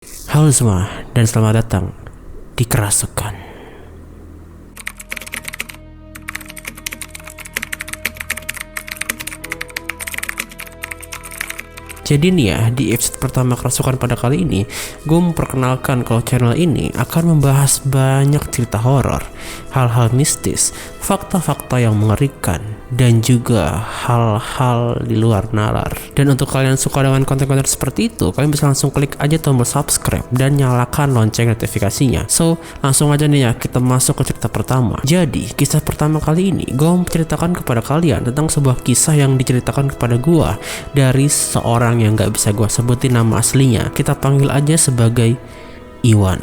Halo semua, dan selamat datang di Kerasukan. Jadi nih ya, di episode pertama Kerasukan pada kali ini, gue memperkenalkan kalau channel ini akan membahas banyak cerita horor, hal-hal mistis, fakta-fakta yang mengerikan, dan juga hal-hal di luar nalar. Dan untuk kalian suka dengan konten-konten seperti itu, kalian bisa langsung klik aja tombol subscribe dan nyalakan lonceng notifikasinya. So, langsung aja nih ya, kita masuk ke cerita pertama. Jadi, kisah pertama kali ini, gue menceritakan kepada kalian tentang sebuah kisah yang diceritakan kepada gue dari seorang yang gak bisa gue sebutin nama aslinya. Kita panggil aja sebagai Iwan.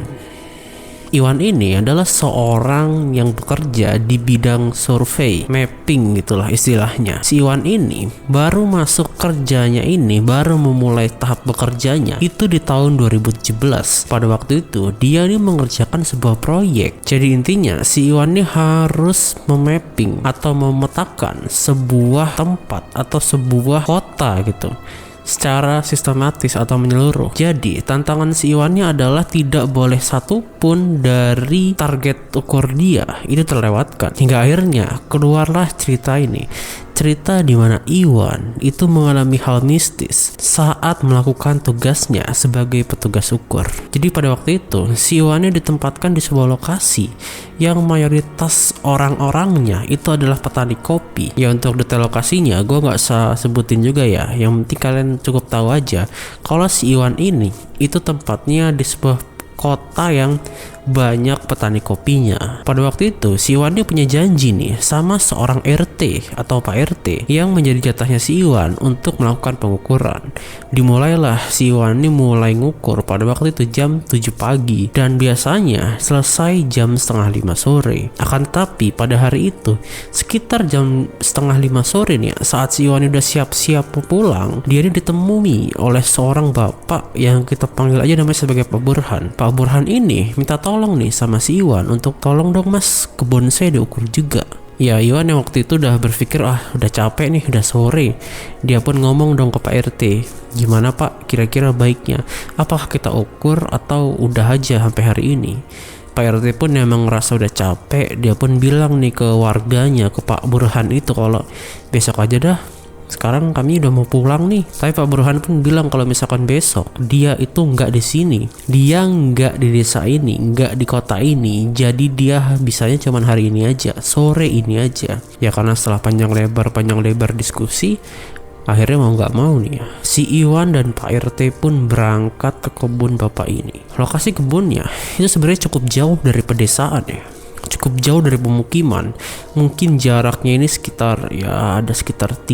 Iwan ini adalah seorang yang bekerja di bidang survei, mapping gitulah istilahnya. Si Iwan ini baru masuk kerjanya ini, baru memulai tahap bekerjanya itu di tahun 2017. Pada waktu itu dia ini mengerjakan sebuah proyek. Jadi intinya si Iwan ini harus memapping atau memetakan sebuah tempat atau sebuah kota gitu secara sistematis atau menyeluruh. Jadi tantangan si Iwannya adalah tidak boleh satupun dari target ukur dia itu terlewatkan. Hingga akhirnya keluarlah cerita ini. Cerita di mana Iwan itu mengalami hal mistis saat melakukan tugasnya sebagai petugas ukur. Jadi pada waktu itu si Iwannya ditempatkan di sebuah lokasi yang mayoritas orang-orangnya itu adalah petani kopi. Ya untuk detail lokasinya gue gak usah sebutin juga ya. Yang penting kalian cukup tahu aja kalau si Iwan ini itu tempatnya di sebuah kota yang banyak petani kopinya. Pada waktu itu si Iwan dia punya janji nih sama seorang RT atau Pak RT yang menjadi jatahnya si Iwan untuk melakukan pengukuran. Dimulailah si Iwan ini mulai ngukur pada waktu itu jam 7 pagi dan biasanya selesai jam setengah 5 sore. Akan tetapi pada hari itu sekitar jam setengah 5 sore nih saat si Iwan udah siap-siap pulang, dia ini ditemui oleh seorang bapak yang kita panggil aja namanya sebagai Pak Burhan. Pak Burhan ini minta tolong nih sama si Iwan untuk tolong dong mas, kebun saya diukur juga. Ya Iwan yang waktu itu udah berpikir udah capek nih, udah sore. Dia pun ngomong dong ke Pak RT, gimana Pak kira-kira baiknya, apakah kita ukur atau udah aja sampai hari ini? Pak RT pun emang ngerasa udah capek. Dia pun bilang nih ke warganya, ke Pak Burhan itu kalau besok aja dah, sekarang kami udah mau pulang nih. Tapi Pak Burhan pun bilang kalau misalkan besok dia itu nggak di sini, dia nggak di desa ini, nggak di kota ini, jadi dia bisanya cuman hari ini aja, sore ini aja. Ya karena setelah panjang lebar diskusi, akhirnya mau nggak mau nih ya, si Iwan dan Pak RT pun berangkat ke kebun bapak ini. Lokasi kebunnya itu sebenarnya cukup jauh dari pedesaan ya, cukup jauh dari pemukiman. Mungkin jaraknya ini sekitar 3-4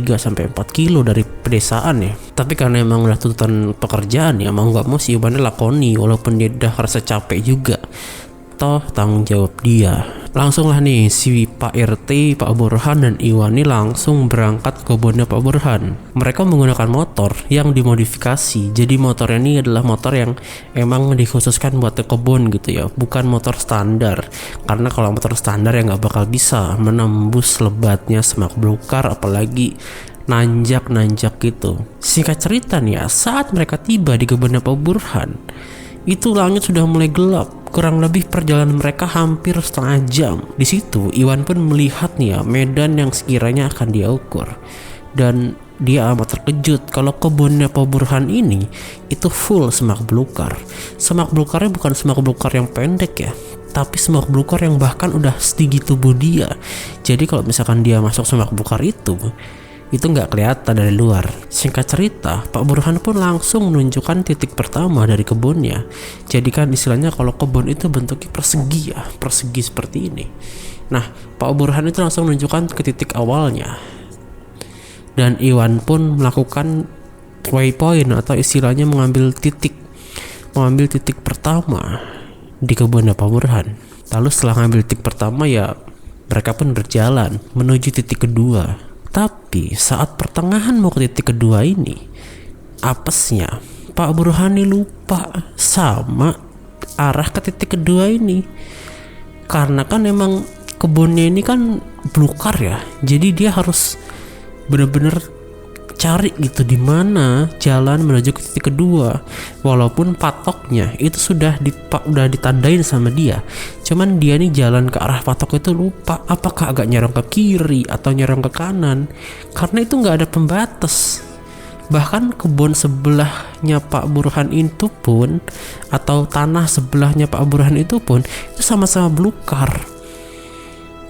kilo dari pedesaan ya. Tapi karena emang udah tuntutan pekerjaan ya, mau nggak mau si Iwan lakoni walaupun dia udah rasa capek juga. Toh tanggung jawab dia. Langsung lah nih si Pak RT, Pak Burhan dan Iwan ini langsung berangkat ke kebunnya Pak Burhan. Mereka menggunakan motor yang dimodifikasi. Jadi motornya ini adalah motor yang emang dikhususkan buat ke kebun gitu ya, bukan motor standar. Karena kalau motor standar ya nggak bakal bisa menembus lebatnya semak belukar, apalagi nanjak gitu. Singkat cerita nih ya, saat mereka tiba di kebunnya Pak Burhan, itu langit sudah mulai gelap. Kurang lebih perjalanan mereka hampir setengah jam. Di situ Iwan pun melihat nih ya medan yang sekiranya akan dia ukur. Dan dia amat terkejut kalau kebunnya Pak Burhan ini itu full semak belukar. Semak belukarnya bukan semak belukar yang pendek ya, tapi semak belukar yang bahkan udah setinggi tubuh dia. Jadi kalau misalkan dia masuk semak belukar itu nggak kelihatan dari luar. Singkat cerita, Pak Burhan pun langsung menunjukkan titik pertama dari kebunnya. Jadi kan istilahnya kalau kebun itu bentuknya persegi ya, persegi seperti ini. Nah, Pak Burhan itu langsung menunjukkan ke titik awalnya. Dan Iwan pun melakukan waypoint atau istilahnya mengambil titik pertama di kebunnya Pak Burhan. Lalu setelah ngambil titik pertama ya, mereka pun berjalan menuju titik kedua. Tapi saat pertengahan mau ke titik kedua ini, apesnya Pak Burhani lupa sama arah ke titik kedua ini. Karena kan emang kebunnya ini kan belukar ya, jadi dia harus bener-bener cari gitu di mana jalan menuju ke titik kedua, walaupun patoknya itu sudah ditandain sama dia. Cuman dia nih jalan ke arah patok itu lupa apakah agak nyerong ke kiri atau nyerong ke kanan, karena itu nggak ada pembatas. Bahkan kebun sebelahnya Pak Burhan itu pun, atau tanah sebelahnya Pak Burhan itu pun, itu sama-sama belukar.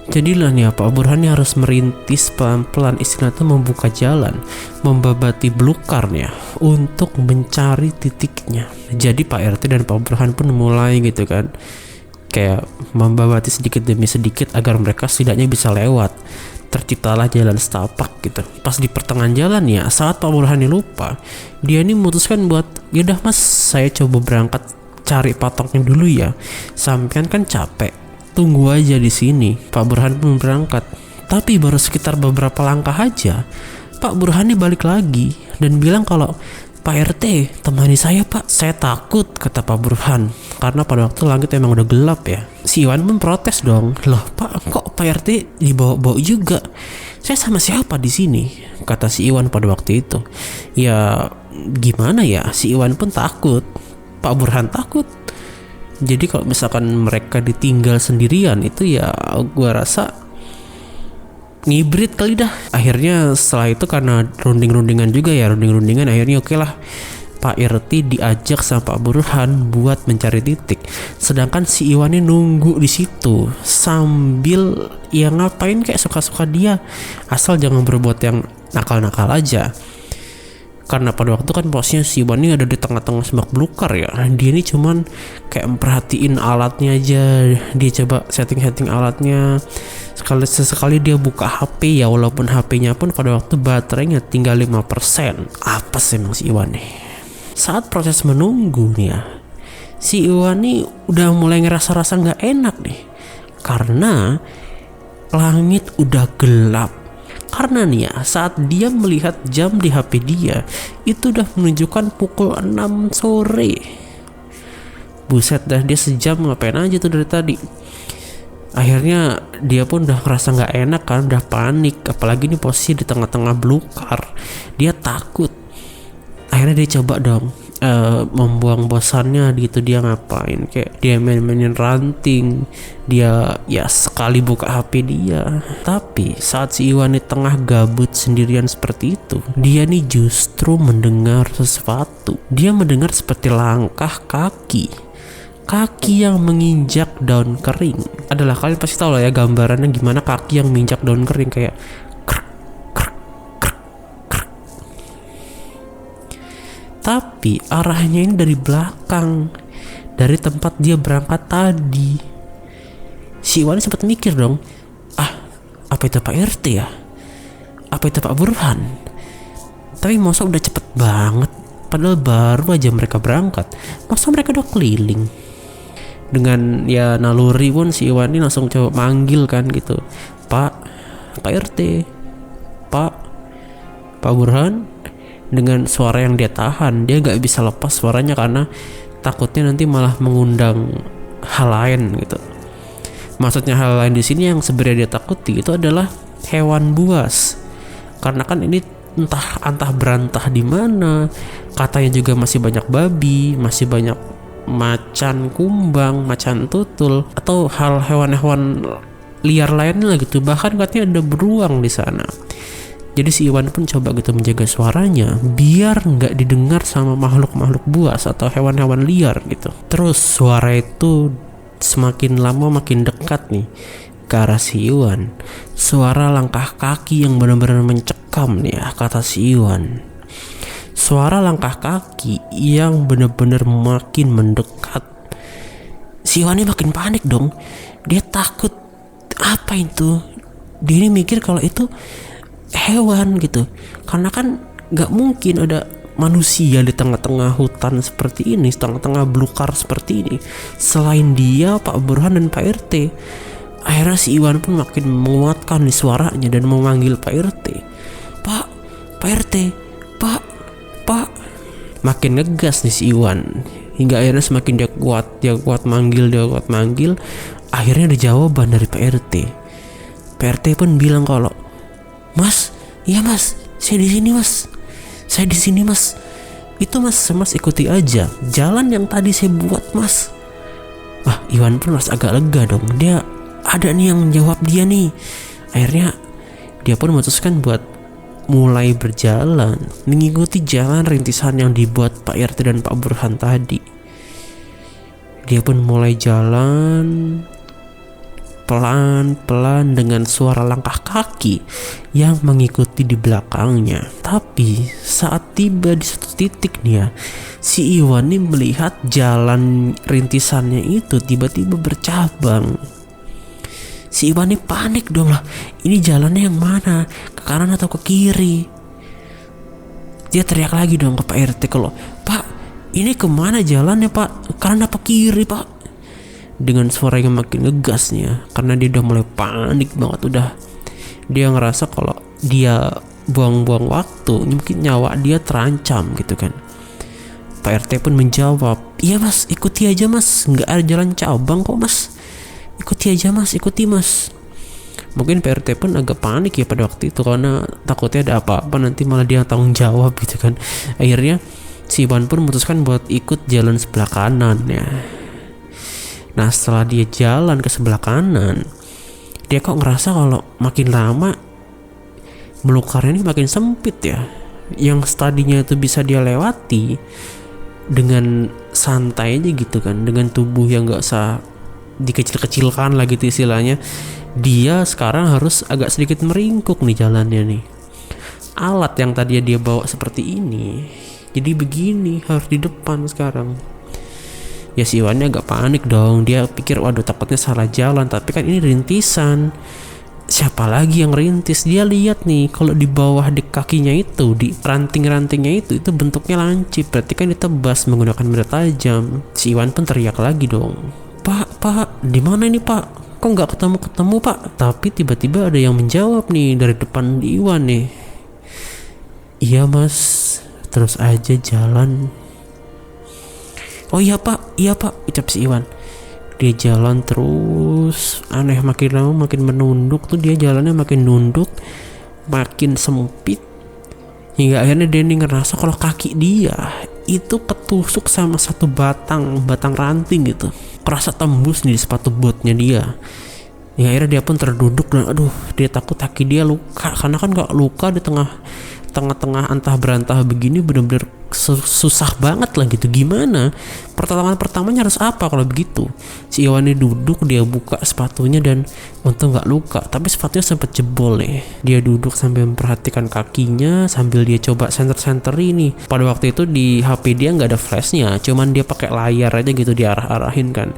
Jadilah nih Pak Burhan harus merintis pelan-pelan, istilahnya membuka jalan, membabati belukarnya untuk mencari titiknya. Jadi Pak RT dan Pak Burhan pun mulai gitu kan, kayak membabati sedikit demi sedikit agar mereka setidaknya bisa lewat. Terciptalah jalan setapak gitu. Pas di pertengahan jalan ya, saat Pak Burhan lupa, dia ini memutuskan buat, yaudah mas, saya coba berangkat cari patoknya dulu ya. Sampean kan capek, tunggu aja di sini. Pak Burhan pun berangkat. Tapi baru sekitar beberapa langkah aja, Pak Burhan balik lagi dan bilang kalau, Pak RT, temani saya Pak, saya takut, kata Pak Burhan, karena pada waktu langit emang udah gelap ya. Si Iwan pun protes dong, loh Pak, kok Pak RT dibawa-bawa juga? Saya sama siapa di sini? Kata si Iwan pada waktu itu. Ya gimana ya, si Iwan pun takut, Pak Burhan takut. Jadi kalau misalkan mereka ditinggal sendirian itu ya gua rasa ngibrit kali dah. Akhirnya setelah itu karena runding-rundingan akhirnya oke lah, Pak RT diajak sama Pak Burhan buat mencari titik. Sedangkan si Iwan ini nunggu di situ sambil ya ngapain kayak suka-suka dia, asal jangan berbuat yang nakal-nakal aja. Karena pada waktu kan posisinya si Iwan ini ada di tengah-tengah semak belukar ya. Dia ini cuman kayak memperhatiin alatnya aja. Dia coba setting-setting alatnya. Sekali dia buka HP ya, walaupun HP-nya pun pada waktu baterainya tinggal 5%. Apa sih emang si Iwan nih? Saat proses menunggu nih ya, si Iwan nih udah mulai ngerasa-rasa gak enak nih. Karena langit udah gelap. Karena nih ya, saat dia melihat jam di HP dia, itu udah menunjukkan pukul 6 sore. Buset dah, dia sejam ngapain aja tuh dari tadi. Akhirnya dia pun udah ngerasa gak enak kan, udah panik. Apalagi ini posisi di tengah-tengah belukar, dia takut. Akhirnya dia coba dong membuang bosannya gitu. Dia ngapain, kayak dia main-mainin ranting, dia ya sekali buka HP dia. Tapi saat si Iwan di tengah gabut sendirian seperti itu, dia nih justru mendengar sesuatu. Dia mendengar seperti langkah kaki yang menginjak daun kering. Adalah kalian pasti tahu lah ya gambarannya gimana kaki yang menginjak daun kering, kayak tapi arahnya ini dari belakang, dari tempat dia berangkat tadi. Si Iwan sempat mikir dong, apa itu Pak RT ya? Apa itu Pak Burhan? Tapi masa udah cepet banget, padahal baru aja mereka berangkat. Masa mereka udah keliling? Dengan ya naluri pun si Iwan ini langsung coba manggil kan gitu, Pak RT, Pak Burhan. Dengan suara yang dia tahan, dia gak bisa lepas suaranya karena takutnya nanti malah mengundang hal lain gitu. Maksudnya hal lain di sini yang sebenarnya dia takuti itu adalah hewan buas. Karena kan ini entah berantah di mana. Katanya juga masih banyak babi, masih banyak macan kumbang, macan tutul, atau hal hewan-hewan liar lainnya gitu. Bahkan katanya ada beruang di sana. Jadi si Iwan pun coba gitu menjaga suaranya biar nggak didengar sama makhluk-makhluk buas atau hewan-hewan liar gitu. Terus suara itu semakin lama makin dekat nih ke arah si Iwan. Suara langkah kaki yang benar-benar mencekam nih ya, kata si Iwan. Suara langkah kaki yang benar-benar makin mendekat. Si Iwan ini makin panik dong. Dia takut, apa itu? Dia ini mikir kalau itu hewan gitu, karena kan gak mungkin ada manusia di tengah-tengah hutan seperti ini, tengah-tengah belukar seperti ini selain dia, Pak Burhan dan Pak RT. Akhirnya si Iwan pun makin menguatkan di suaranya dan memanggil Pak RT. Pak RT, Pak. Makin ngegas nih si Iwan, hingga akhirnya semakin dia kuat manggil. Akhirnya ada jawaban dari Pak RT. Pak RT pun bilang kalau, Mas, iya mas, saya di sini mas. saya di sini mas. Itu mas ikuti aja jalan yang tadi saya buat mas. Iwan pun harus agak lega dong, dia ada nih yang jawab dia nih. Akhirnya dia pun memutuskan buat mulai berjalan mengikuti jalan rintisan yang dibuat Pak RT dan Pak Burhan tadi. Dia pun mulai jalan pelan-pelan dengan suara langkah kaki yang mengikuti di belakangnya. Tapi saat tiba di satu titik nih ya, si Iwan nih melihat jalan rintisannya itu tiba-tiba bercabang. Si Iwan nih panik dong, lah ini jalannya yang mana, ke kanan atau ke kiri? Dia teriak lagi dong ke Pak RT, kalau Pak ini kemana jalannya Pak, kanan apa kiri Pak? Dengan suara yang makin ngegas nih ya, karena dia udah mulai panik banget. Dia ngerasa kalau dia buang-buang waktu, mungkin nyawa dia terancam gitu kan. Pak RT pun menjawab, iya mas, ikuti aja mas, nggak ada jalan cabang kok mas, ikuti aja mas, ikuti mas. Mungkin Pak RT pun agak panik ya pada waktu itu, karena takutnya ada apa-apa nanti malah dia tanggung jawab gitu kan. Akhirnya si Iwan pun memutuskan buat ikut jalan sebelah kanan ya. Nah setelah dia jalan ke sebelah kanan, dia kok ngerasa kalau makin lama belukarnya ini makin sempit ya. Yang tadinya itu bisa dia lewati dengan santai aja gitu kan, dengan tubuh yang gak usah dikecil-kecilkan lah gitu istilahnya, dia sekarang harus agak sedikit meringkuk nih jalannya nih. Alat yang tadinya dia bawa seperti ini jadi begini, harus di depan sekarang. Ya si Iwannya agak panik dong, dia pikir waduh takutnya salah jalan, tapi kan ini rintisan, siapa lagi yang rintis? Dia lihat nih kalau di bawah di kakinya itu, di ranting-rantingnya itu bentuknya lancip, berarti kan ditebas menggunakan benda tajam. Si Iwan pun teriak lagi dong, Pak, di mana ini Pak? Kok nggak ketemu Pak? Tapi tiba-tiba ada yang menjawab nih dari depan di Iwan nih, iya mas, terus aja jalan. Oh iya pak, ucap si Iwan. Dia jalan terus, aneh, makin lama makin menunduk tuh, dia jalannya makin nunduk, makin sempit, hingga akhirnya dia ngerasa kalau kaki dia itu ketusuk sama satu batang ranting gitu, kerasa tembus nih di sepatu botnya dia. Ya akhirnya dia pun terduduk dan dia takut kaki dia luka, karena kan gak luka di tengah-tengah antah berantah begini bener-bener susah banget lah gitu. Gimana pertamanya harus apa kalau begitu? Si Iwan ini duduk, dia buka sepatunya dan untung gak luka, tapi sepatunya sempat jebol nih. Dia duduk sambil memperhatikan kakinya, sambil dia coba senter ini. Pada waktu itu di HP dia nggak ada flashnya, cuman dia pakai layar aja gitu, diarah-arahin kan.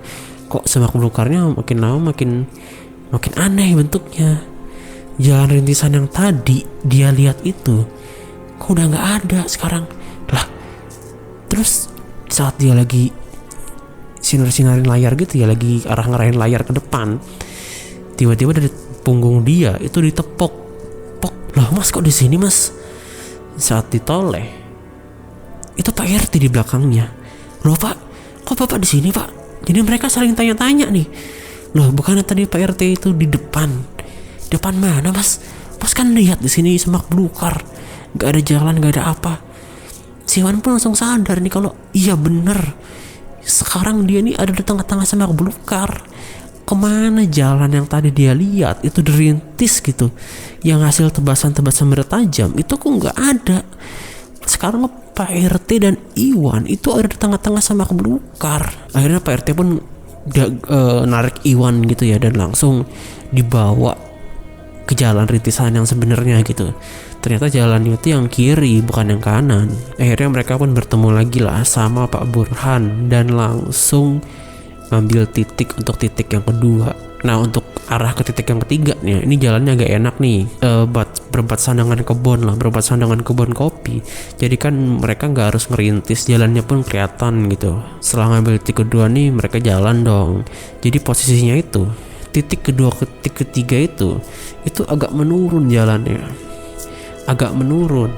Kok semak belukarnya makin lama makin aneh bentuknya. Jalan rintisan yang tadi dia lihat itu kok udah nggak ada sekarang lah. Terus saat dia lagi sinar-sinarin layar gitu ya, lagi ngarahin layar ke depan, tiba-tiba dari punggung dia itu ditepok. Lah mas, kok di sini mas? Saat ditoleh itu Pak RT di belakangnya. Loh pak, kok bapak di sini pak? Jadi mereka saling tanya-tanya nih. Loh bukannya tadi Pak RT itu di depan mana mas? Mas kan lihat di sini semak belukar, nggak ada jalan, nggak ada apa. Si Iwan pun langsung sadar nih kalau iya bener, sekarang dia nih ada di tengah-tengah semak belukar. Kemana jalan yang tadi dia lihat itu dirintis gitu, yang hasil tebasan-tebasan benda tajam itu kok nggak ada. Sekarang Pak RT dan Iwan itu ada di tengah-tengah semak belukar. Akhirnya Pak RT pun narik Iwan gitu ya, dan langsung dibawa ke jalan rintisan yang sebenarnya gitu. Ternyata jalan itu yang kiri bukan yang kanan. Akhirnya mereka pun bertemu lagi lah sama Pak Burhan dan langsung ngambil titik untuk titik yang kedua. Nah untuk arah ke titik yang ketiga nih, ini jalannya agak enak nih, berempat sandangan kebun kopi. Jadi kan mereka nggak harus ngerintis, jalannya pun kelihatan gitu. Setelah ngambil titik kedua nih, mereka jalan dong. Jadi posisinya itu titik kedua ke titik ketiga itu agak menurun jalannya, agak menurun.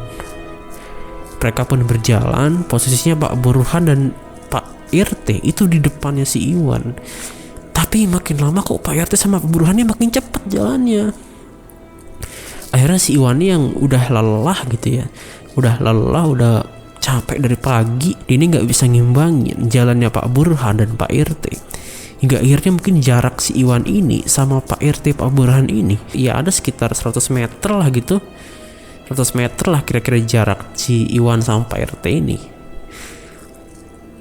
Mereka pun berjalan, posisinya Pak Burhan dan Pak RT itu di depannya si Iwan. Tapi makin lama kok Pak RT sama Pak Burhannya makin cepat jalannya. Akhirnya si Iwan yang udah lelah gitu ya, udah lelah, udah capek dari pagi, dia ini nggak bisa ngimbangin jalannya Pak Burhan dan Pak RT. Hingga akhirnya mungkin jarak si Iwan ini sama Pak RT Pak Burhan ini ya ada sekitar 100 meter lah gitu. 100 meter lah kira-kira jarak si Iwan sama Pak RT ini.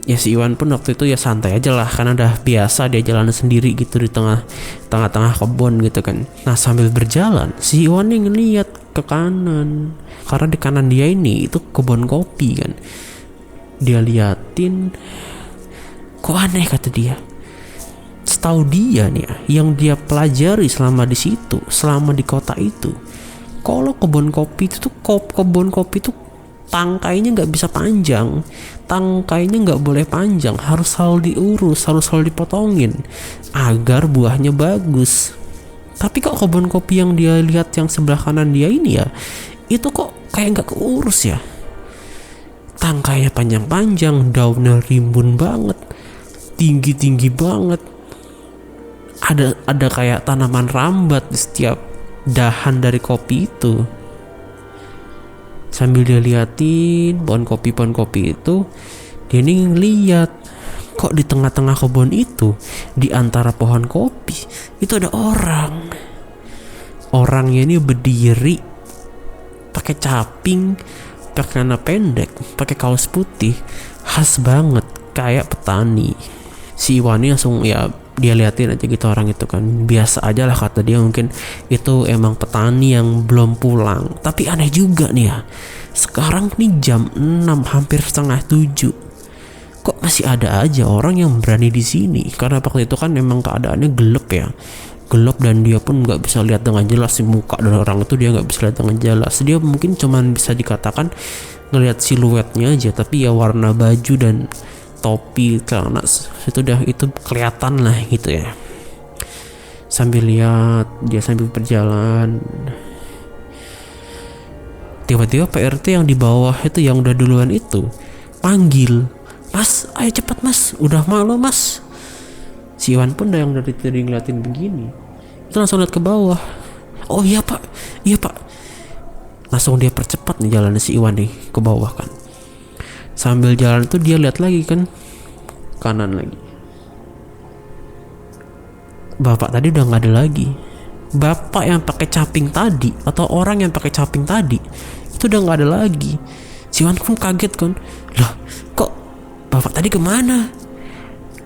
Ya si Iwan pun waktu itu ya santai aja lah, karena udah biasa dia jalan sendiri gitu di tengah-tengah kebun gitu kan. Nah sambil berjalan si Iwan nih ngeliat ke kanan, karena di kanan dia ini itu kebun kopi kan. Dia liatin, kok aneh kata dia. Setahu dia nih ya, yang dia pelajari selama di situ, selama di kota itu, kalau kebun kopi itu tuh kebun kopi itu tangkainya nggak bisa panjang, tangkainya nggak boleh panjang, harus selalu diurus, harus selalu dipotongin agar buahnya bagus. Tapi kok kebun kopi yang dia lihat yang sebelah kanan dia ini ya, itu kok kayak nggak keurus ya. Tangkainya panjang-panjang, daunnya rimbun banget, tinggi-tinggi banget. Ada kayak tanaman rambat di setiap dahan dari kopi itu. Sambil dia liatin pohon kopi itu, dia nih ngeliat kok di tengah-tengah kebun itu, di antara pohon kopi itu ada orang. Orangnya ini berdiri, pakai caping, pakai celana pendek, pakai kaos putih, khas banget kayak petani. Si Iwan ini langsung ya dia liatin aja gitu orang itu kan, biasa aja lah kata dia, mungkin itu emang petani yang belum pulang. Tapi aneh juga nih ya, sekarang nih jam 6 hampir setengah 7, kok masih ada aja orang yang berani di sini. Karena waktu itu kan memang keadaannya gelap ya, gelap, dan dia pun nggak bisa lihat dengan jelas si muka dari orang itu, dia nggak bisa lihat dengan jelas. Dia mungkin cuman bisa dikatakan ngelihat siluetnya aja, tapi ya warna baju dan topi, celana itu kelihatan lah gitu ya. Sambil lihat, dia sambil berjalan, tiba-tiba Pak RT yang di bawah itu, yang udah duluan itu panggil, "Mas, ayo cepat mas, udah malam mas." Si Iwan pun yang dari tadi ngeliatin begini, itu langsung lihat ke bawah. "Oh iya pak, iya pak." Langsung dia percepat nih jalannya si Iwan nih ke bawah kan. Sambil jalan tuh dia lihat lagi kan, kanan lagi. Bapak tadi udah nggak ada lagi. Bapak yang pakai caping tadi, atau orang yang pakai caping tadi, itu udah nggak ada lagi. Si Iwan pun kaget kan, "Loh, kok bapak tadi kemana?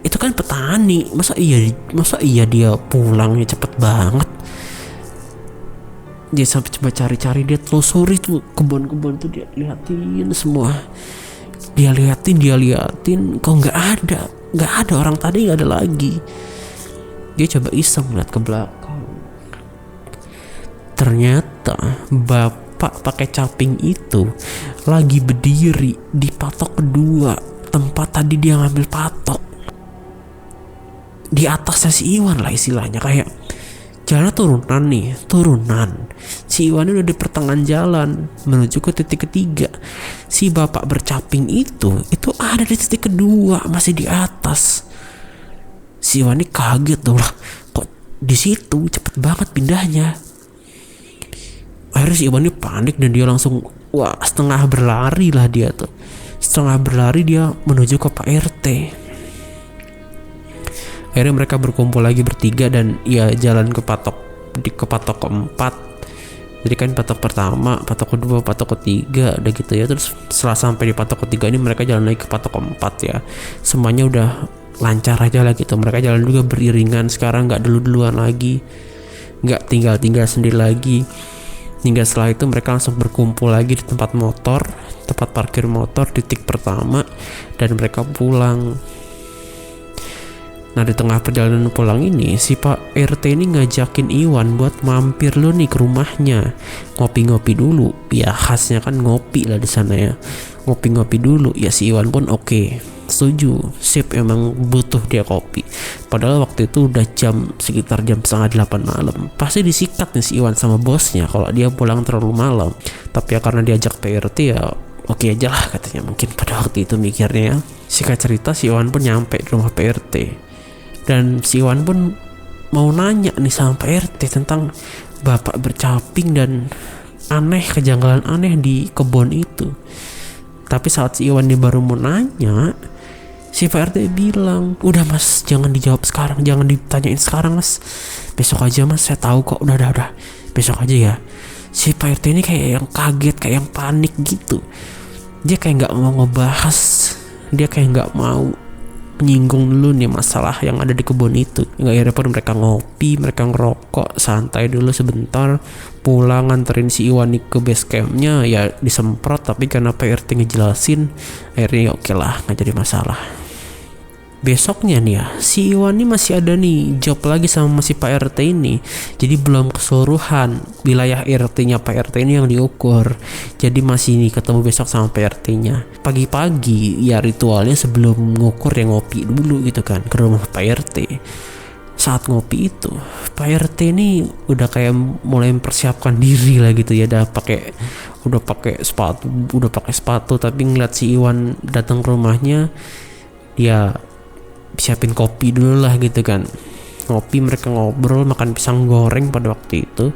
Itu kan petani, masa iya dia pulangnya cepet banget?" Dia sampai coba cari-cari, dia telusuri tuh kebun-kebun tuh, dia liatin semua. Dia liatin, kok nggak ada orang tadi, nggak ada lagi. Dia coba iseng lihat ke belakang, ternyata bapak pakai caping itu lagi berdiri di patok kedua, tempat tadi dia ngambil patok. Di atasnya si Iwan lah istilahnya, kayak jalan turunan. Si Iwan udah di pertengahan jalan menuju ke titik ketiga. Si bapak bercaping itu ada di titik kedua, masih di atas. Si Iwan ini kaget tuh, lah kok di situ cepet banget pindahnya. Akhirnya si Iwan ini panik dan dia langsung setengah berlari dia menuju ke Pak RT. Akhirnya mereka berkumpul lagi bertiga dan ya jalan ke patok keempat. Jadi kan patok pertama, patok kedua, patok ketiga, udah gitu ya. Terus setelah sampai di patok ketiga ini mereka jalan lagi ke patok keempat ya. Semuanya udah lancar aja lah gitu. Mereka jalan juga beriringan sekarang, nggak duluan lagi, nggak tinggal sendiri lagi. Hingga setelah itu mereka langsung berkumpul lagi di tempat parkir motor titik pertama, dan mereka pulang. Nah di tengah perjalanan pulang ini, si Pak RT ini ngajakin Iwan buat mampir lo nih ke rumahnya, ngopi-ngopi dulu. Ya khasnya kan ngopi lah di sana ya, ngopi-ngopi dulu. Ya si Iwan pun oke, setuju, sip, emang butuh dia kopi. Padahal waktu itu udah sekitar jam 7:30 malam. Pasti disikat nih si Iwan sama bosnya kalau dia pulang terlalu malam. Tapi ya karena diajak Pak RT ya oke aja lah katanya, mungkin pada waktu itu mikirnya ya. Singkat cerita si Iwan pun nyampe di rumah Pak RT. Dan si Iwan pun mau nanya nih sama Pak RT tentang bapak bercaping dan aneh, kejanggalan aneh di kebun itu. Tapi saat si Iwan ini baru mau nanya, si Pak RT bilang, udah mas, jangan dijawab sekarang, jangan ditanyain sekarang mas, besok aja mas, saya tahu kok, udah, besok aja ya. Si Pak RT ini kayak yang kaget, kayak yang panik gitu. Dia kayak nggak mau ngebahas, dia kayak nggak mau menyinggung dulu nih masalah yang ada di kebun itu. Nggak, akhirnya pun mereka ngopi, mereka ngerokok, santai dulu sebentar, pulang nganterin si Iwan ke base campnya. Ya disemprot, tapi karena Pak RT ngejelasin, akhirnya oke lah, nggak jadi masalah. Besoknya nih ya, si Iwan ini masih ada nih job lagi sama si Pak RT ini. Jadi belum keseluruhan wilayah RT-nya Pak RT ini yang diukur. Jadi masih nih ketemu besok sama Pak RT-nya. Pagi-pagi ya ritualnya sebelum ngukur ya ngopi dulu gitu kan ke rumah Pak RT. Saat ngopi itu Pak RT ini udah kayak mulai mempersiapkan diri lah gitu ya, udah pakai sepatu, tapi ngeliat si Iwan datang ke rumahnya, dia siapin kopi dulu lah gitu kan. Ngopi, mereka ngobrol, makan pisang goreng pada waktu itu.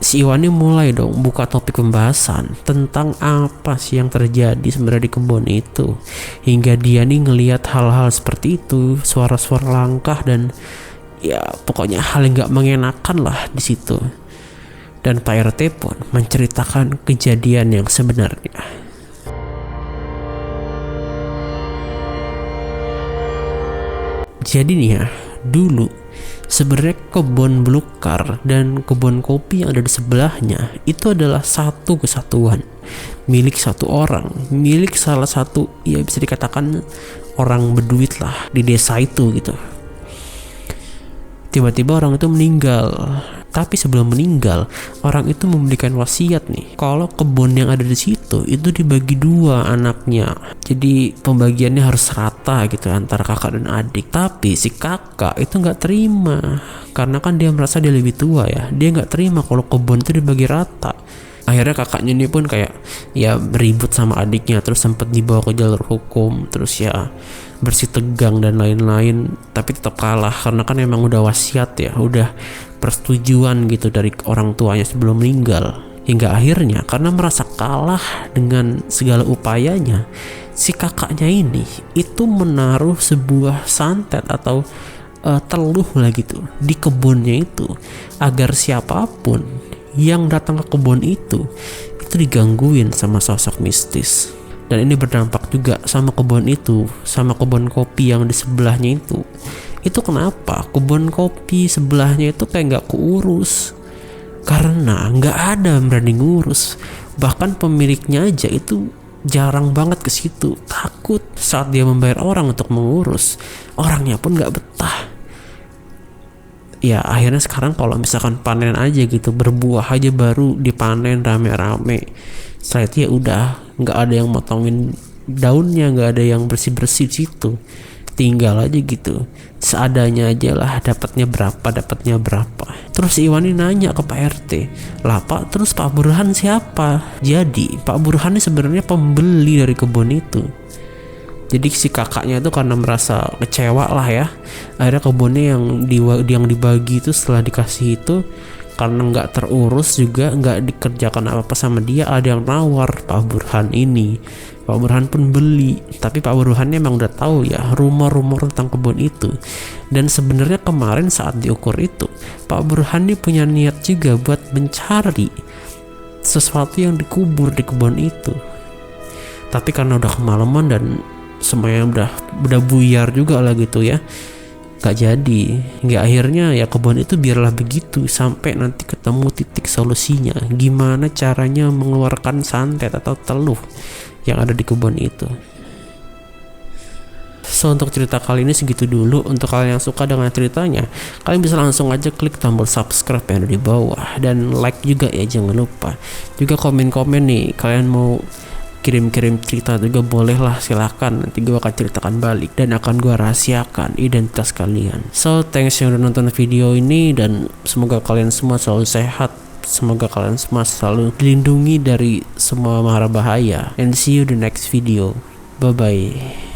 Si Iwan ini mulai dong buka topik pembahasan tentang apa sih yang terjadi sebenarnya di kebun itu, hingga dia nih ngelihat hal-hal seperti itu, suara-suara langkah, dan ya pokoknya hal yang nggak mengenakan lah di situ. Dan Pak RT pun menceritakan kejadian yang sebenarnya. Jadi nih ya, dulu sebenarnya kebun belukar dan kebun kopi yang ada di sebelahnya itu adalah satu kesatuan, milik satu orang, milik salah satu, ya bisa dikatakan orang berduit lah di desa itu gitu. Tiba-tiba orang itu meninggal. Tapi sebelum meninggal, orang itu memberikan wasiat nih, kalau kebun yang ada di situ itu dibagi dua anaknya. Jadi pembagiannya harus rata gitu antara kakak dan adik. Tapi si kakak itu nggak terima, karena kan dia merasa dia lebih tua ya. Dia nggak terima kalau kebun itu dibagi rata. Akhirnya kakaknya ini pun kayak ya ribut sama adiknya, terus sempat dibawa ke jalur hukum, terus ya bersih tegang dan lain-lain, tapi tetap kalah karena kan emang udah wasiat ya, udah persetujuan gitu dari orang tuanya sebelum meninggal. Hingga akhirnya karena merasa kalah dengan segala upayanya, si kakaknya ini itu menaruh sebuah santet atau teluh lah gitu di kebunnya itu, agar siapapun yang datang ke kebun itu digangguin sama sosok mistis. Dan ini berdampak juga sama kebun itu, sama kebun kopi yang di sebelahnya itu. Itu kenapa kebun kopi sebelahnya itu kayak nggak keurus, karena nggak ada yang berani ngurus. Bahkan pemiliknya aja itu jarang banget ke situ, takut saat dia membayar orang untuk mengurus, orangnya pun nggak betah. Ya akhirnya sekarang kalau misalkan panen aja gitu, berbuah aja baru dipanen rame-rame, setelah itu ya udah nggak ada yang motongin daunnya, nggak ada yang bersih-bersih situ, tinggal aja gitu seadanya aja lah, dapatnya berapa. Terus Iwan ini nanya ke Pak RT, lah Pak, terus Pak Burhan siapa? Jadi Pak Burhan ini sebenarnya pembeli dari kebun itu. Jadi si kakaknya itu karena merasa kecewa lah ya, akhirnya kebunnya yang dibagi itu setelah dikasih itu, karena nggak terurus juga, nggak dikerjakan apa-apa sama dia, ada yang nawar Pak Burhan ini. Pak Burhan pun beli, tapi Pak Burhan emang udah tahu ya rumor-rumor tentang kebun itu. Dan sebenarnya kemarin saat diukur itu, Pak Burhan ini punya niat juga buat mencari sesuatu yang dikubur di kebun itu. Tapi karena udah kemalaman dan semuanya udah buyar juga lah gitu ya, gak jadi. Hingga akhirnya ya kebun itu biarlah begitu sampai nanti ketemu titik solusinya, gimana caranya mengeluarkan santet atau teluh yang ada di kebun itu. So untuk cerita kali ini segitu dulu. Untuk kalian yang suka dengan ceritanya, kalian bisa langsung aja klik tombol subscribe yang ada di bawah, dan like juga ya, jangan lupa. Juga komen-komen nih, kalian mau kirim-kirim cerita juga boleh lah, silahkan, nanti gue akan ceritakan balik dan akan gue rahasiakan identitas kalian. So thanks yang udah nonton video ini, dan semoga kalian semua selalu sehat, semoga kalian semua selalu dilindungi dari semua mara bahaya, and see you the next video. Bye bye.